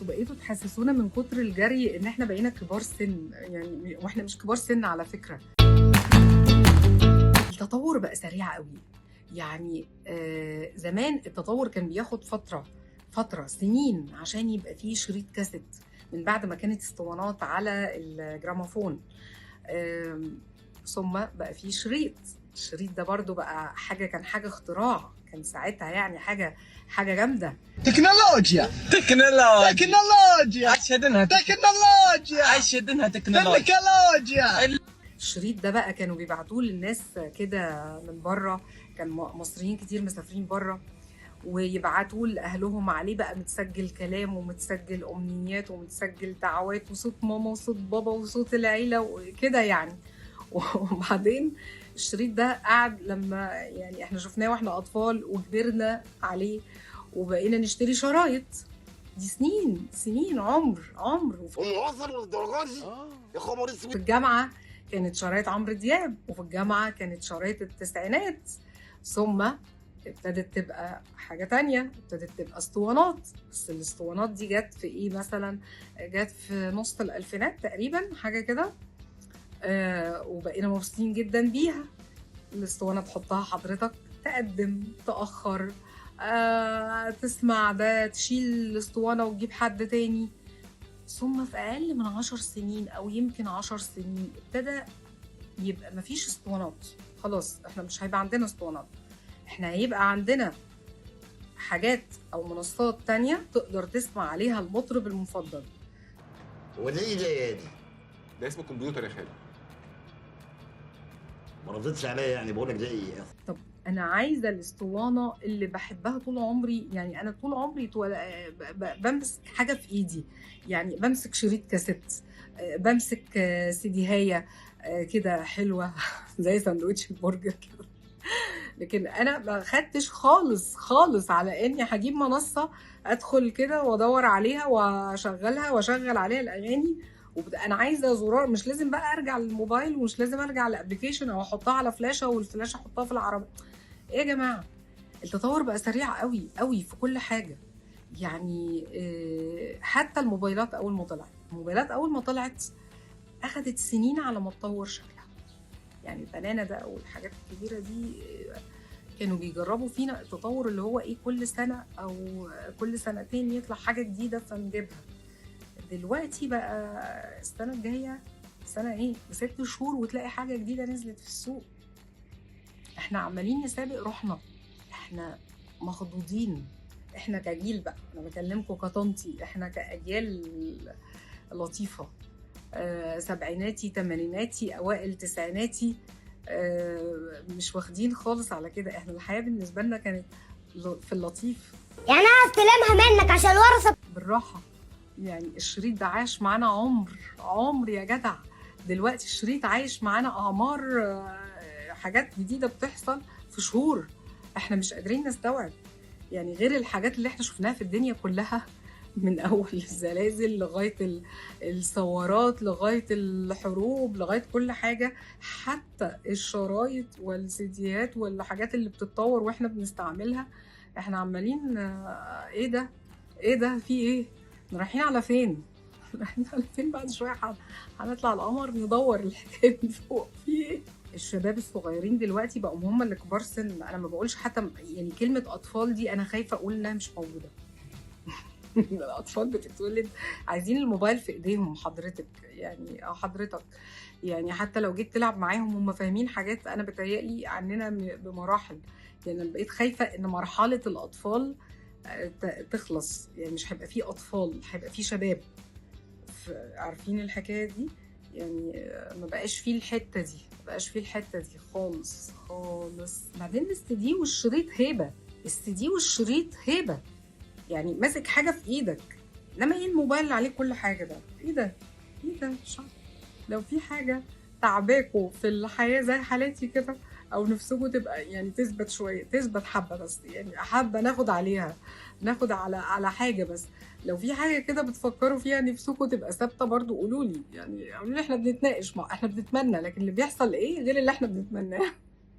انتوا بقيتوا تحسسونا من كتر الجري ان احنا بقينا كبار سن، يعني واحنا مش كبار سن على فكرة. التطور بقى سريع قوي. يعني زمان التطور كان بياخد فترة سنين عشان يبقى فيه شريط كاسيت من بعد ما كانت اسطوانات على الجراموفون. ثم بقى فيه الشريط ده برضو بقى كان حاجة اختراع، كان ساعتها يعني حاجة جامدة. تكنولوجيا اشهد انها تكنولوجيا. الشريط ده بقى كانوا بيبعتوه للناس كده من بره، كان مصريين كتير مسافرين بره ويبعتوه لاهلهم عليه بقى متسجل كلام ومتسجل امنيات ومتسجل دعوات وصوت ماما وصوت بابا وصوت العيله وكده يعني. وبعدين الشريط ده قعد لما يعني احنا شفناه واحنا اطفال وكبرنا عليه وبقينا نشتري شرايط. دي سنين عمر هم وصلوا للدرجات دي؟ يا خبر اسود. في الجامعه كانت شرايط عمرو دياب، وفي الجامعه كانت شرايط التسعينات، ثم ابتدت تبقى حاجه تانية، ابتدت تبقى اسطوانات. بس الاسطوانات دي جت في ايه مثلا؟ جت في نص الالفينات تقريبا حاجه كده. وبقينا مبسوطين جدا بيها. الاسطوانه تحطها حضرتك، تقدم تاخر، تسمع ده، تشيل الاسطوانه وتجيب حد تاني. ثم في اقل من 10 سنين او يمكن 10 سنين ابتدى يبقى مفيش اسطوانات. خلاص احنا مش هيبقى عندنا اسطوانات، احنا هيبقى عندنا حاجات او منصات تانية تقدر تسمع عليها المطرب المفضل. هو ده ايه ده يا دي؟ ده اسمه كمبيوتر يا خالد. ما ردتش عليا يعني، بقول لك ده ايه؟ طب انا عايزه الاسطوانه اللي بحبها طول عمري. يعني انا طول عمري بمسك حاجه في ايدي، يعني بمسك شريط كاسيت، بمسك سيديهايه كده حلوه زي ساندوتش البرجر كده. لكن انا ما خدتش خالص على اني هجيب منصه ادخل كده وادور عليها واشغلها واشغل عليها الاغاني. انا عايزه زرار، مش لازم بقى ارجع للموبايل ومش لازم ارجع لابلكيشن او احطها على فلاشه والفلاشه احطها في العربيه. ايه يا جماعه؟ التطور بقى سريع قوي قوي في كل حاجه. يعني حتى الموبايلات اول ما طلعت اخذت سنين على ما تطور شكلها. يعني البنانه ده او الحاجات الكبيره دي كانوا بيجربوا فينا التطور اللي هو ايه، كل سنه او كل سنتين يطلع حاجه جديده فنجيبها. دلوقتي بقى السنه الجايه سنه ايه ب6 شهور وتلاقي حاجه جديده نزلت في السوق. احنا عمالين نسابق روحنا، احنا مخضوضين. احنا كجيل بقى، انا بكلمكم كطنطي، احنا كاجيال لطيفه، سبعيناتي تمانيناتي اوائل تسعيناتي، مش واخدين خالص على كده. احنا الحياه بالنسبه لنا كانت في اللطيف، يعني انا استلمها منك عشان ورثه بالراحه. يعني الشريط ده عايش معانا عمر يا جدع. دلوقتي الشريط عايش معانا اعمار، حاجات جديده بتحصل في شهور احنا مش قادرين نستوعب. يعني غير الحاجات اللي احنا شفناها في الدنيا كلها، من اول الزلازل لغايه الثورات لغايه الحروب لغايه كل حاجه، حتى الشرايط والسيديات والحاجات اللي بتتطور واحنا بنستعملها. احنا عمالين ايه ده في ايه؟ رايحين على فين؟ بعد شويه هنطلع القمر ندور الحكايه من فوق في ايه؟ الشباب الصغيرين دلوقتي بقوا هم اللي كبار سن. انا ما بقولش حتى يعني كلمه اطفال دي، انا خايفه اقول انها مش موجوده. الاطفال بتتولد عايزين الموبايل في ايديهم حضرتك، يعني حتى لو جيت تلعب معاهم هم فاهمين حاجات انا بتهيألي عننا بمراحل. يعني انا بقيت خايفه ان مرحله الاطفال تخلص، يعني مش هيبقى فيه اطفال، هيبقى فيه شباب. عارفين الحكايه دي؟ يعني ما بقاش فيه الحته دي خالص. بعدين السي دي والشريط هيبه، يعني ماسك حاجه في ايدك. انما ايه الموبايل اللي عليه كل حاجه ده؟ ايه ده مش عارفه. لو في حاجه تعباكوا في الحياه زي حالاتي كده، او نفسكم تبقى يعني تثبت حبه، بس يعني حبه ناخد على حاجه. بس لو في حاجه كده بتفكروا فيها نفسكم تبقى ثابته برضو قولوا لي. يعني احنا بنتناقش، احنا بنتمنى، لكن اللي بيحصل ايه غير اللي احنا بنتمناه.